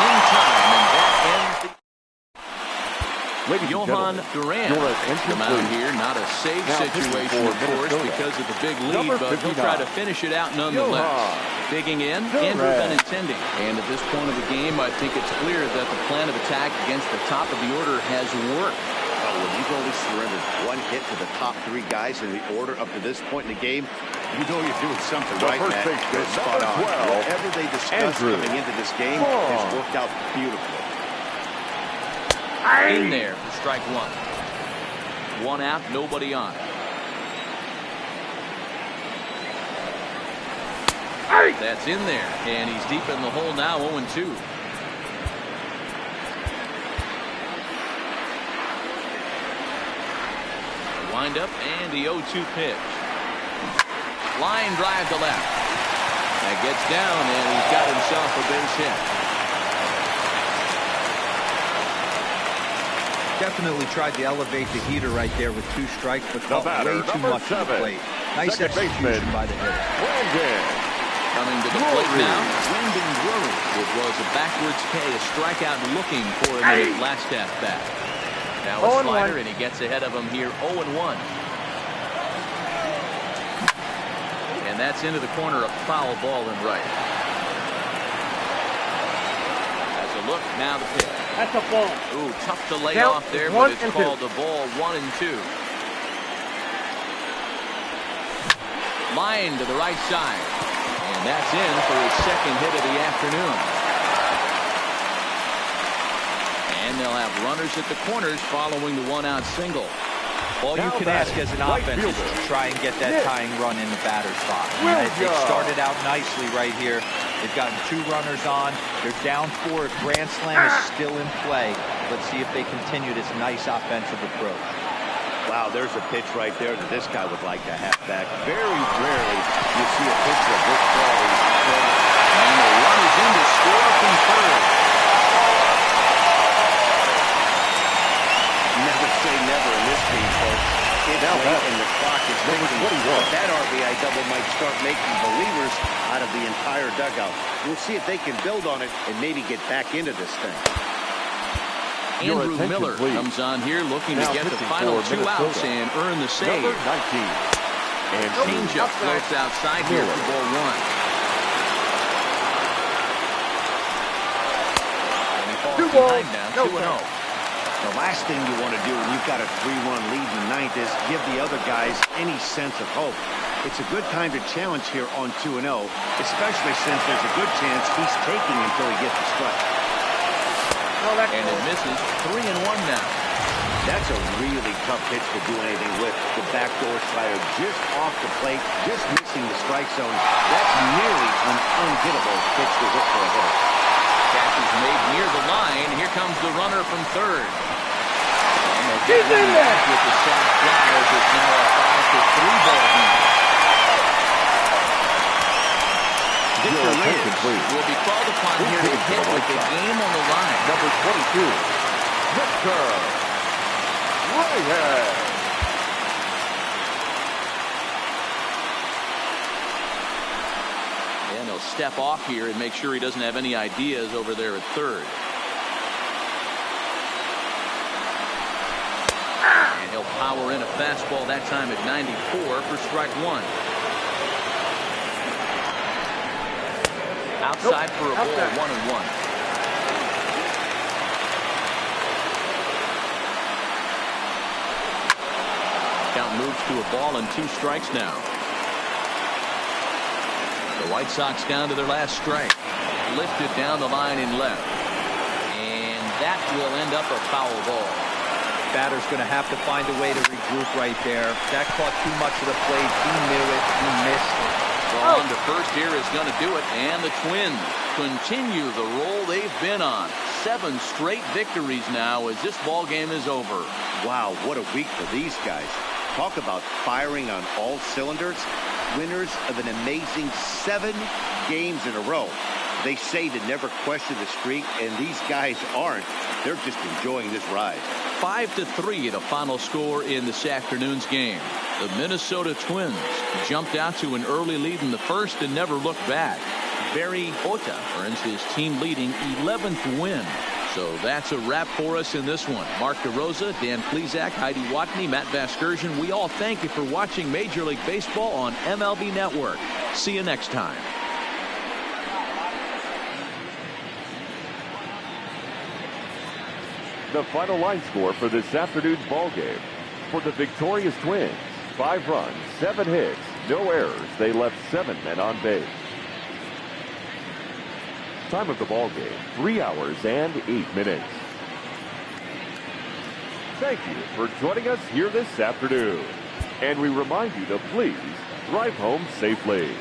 In time, and that ends the... Johan Duran come out here. Not a safe situation, of course, because of the big lead, but he'll try to finish it out nonetheless. Digging in, Andrew Benintendi. And at this point of the game, I think it's clear that the plan of attack against the top of the order has worked. Well, when you've only surrendered one hit to the top three guys in the order up to this point in the game, you know you're doing something right, Matt. You're spot on. Whatever they discussed coming into this game has worked out beautifully. In there for strike one. One out, nobody on. That's in there, and he's deep in the hole now, 0-2. Wind up and the 0-2 pitch. Line drive to left. That gets down, and he's got himself a base hit. Definitely tried to elevate the heater right there with 2 strikes, but caught way too much to the plate. Nice execution by the hitter. Coming to the plate now, Brendan Drury. It was a backwards K, a strikeout looking for him in his last at bat. Now a slider, and he gets ahead of him here, 0-1. And that's into the corner, a foul ball and right. As a look, now the pitch. That's a ball. Ooh, tough to lay off there, but it's called the ball, 1-2. Line to the right side. And that's in for his second hit of the afternoon. And they'll have runners at the corners following the one-out single. All you can ask as an offense is to try and get that tying run in the batter's box. They started out nicely right here. They've gotten 2 runners on. They're down 4. Grand slam is still in play. Let's see if they continue this nice offensive approach. Wow, there's a pitch right there that this guy would like to have back. Very rarely you see a pitcher of this quality. And the run is in to score from third. Never say never in this game, folks. It's late and the clock is ticking. But that RBI double might start making believers out of the entire dugout. We'll see if they can build on it and maybe get back into this thing. Andrew Miller comes on here looking to get the final 2 outs and earn the save. Number 19. And changeup floats outside here for ball 1. And he falls behind now, 2-0. The last thing you want to do when you've got a 3-run lead in the 9th is give the other guys any sense of hope. It's a good time to challenge here on 2-0, especially since there's a good chance he's taking until he gets the strike. And it misses. 3-1 now. That's a really tough pitch to do anything with. The backdoor slider just off the plate, just missing the strike zone. That's nearly an unhittable pitch to hit for a hitter. Catch is made near the line. Here comes the runner from third. And they'll get him back with the sac fly as it's now a 5-3 ball game. Victor Reyes will be called upon here to hit with the game on the line. Number 22, Victor Reyes. And he'll step off here and make sure he doesn't have any ideas over there at third. And he'll power in a fastball that time at 94 for strike 1. Outside for a ball, 1-1. Count moves to a ball and 2 strikes now. The White Sox down to their last strike. Lifted down the line in left. And that will end up a foul ball. Batter's going to have to find a way to regroup right there. That caught too much of the plate. He knew it. He missed it. Well, on to first here is going to do it, and the Twins continue the roll they've been on. 7 straight victories now as this ball game is over. Wow, what a week for these guys. Talk about firing on all cylinders. Winners of an amazing 7 games in a row. They say to never question the streak, and these guys aren't. They're just enjoying this ride. 5-3 the final score in this afternoon's game. The Minnesota Twins jumped out to an early lead in the first and never looked back. Barry Ota earns his team-leading 11th win. So that's a wrap for us in this one. Mark DeRosa, Dan Plesac, Heidi Watney, Matt Vasgersian, we all thank you for watching Major League Baseball on MLB Network. See you next time. The final line score for this afternoon's ball game. For the victorious Twins, 5 runs, 7 hits, no errors. They left 7 men on base. Time of the ball game, 3 hours and 8 minutes. Thank you for joining us here this afternoon. And we remind you to please drive home safely.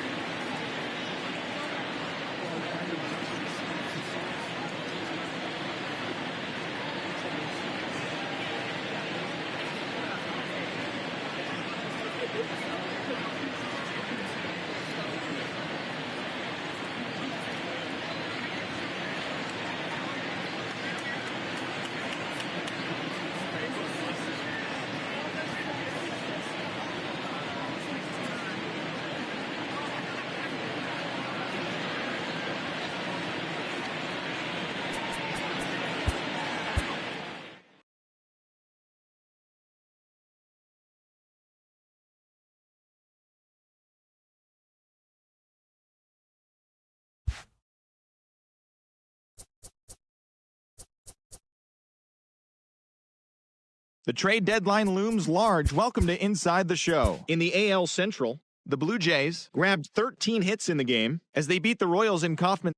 The trade deadline looms large. Welcome to Inside the Show. In the AL Central, the Blue Jays grabbed 13 hits in the game as they beat the Royals in Kauffman.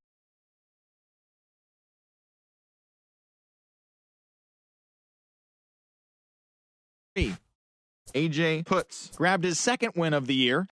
A.J. Putz grabbed his second win of the year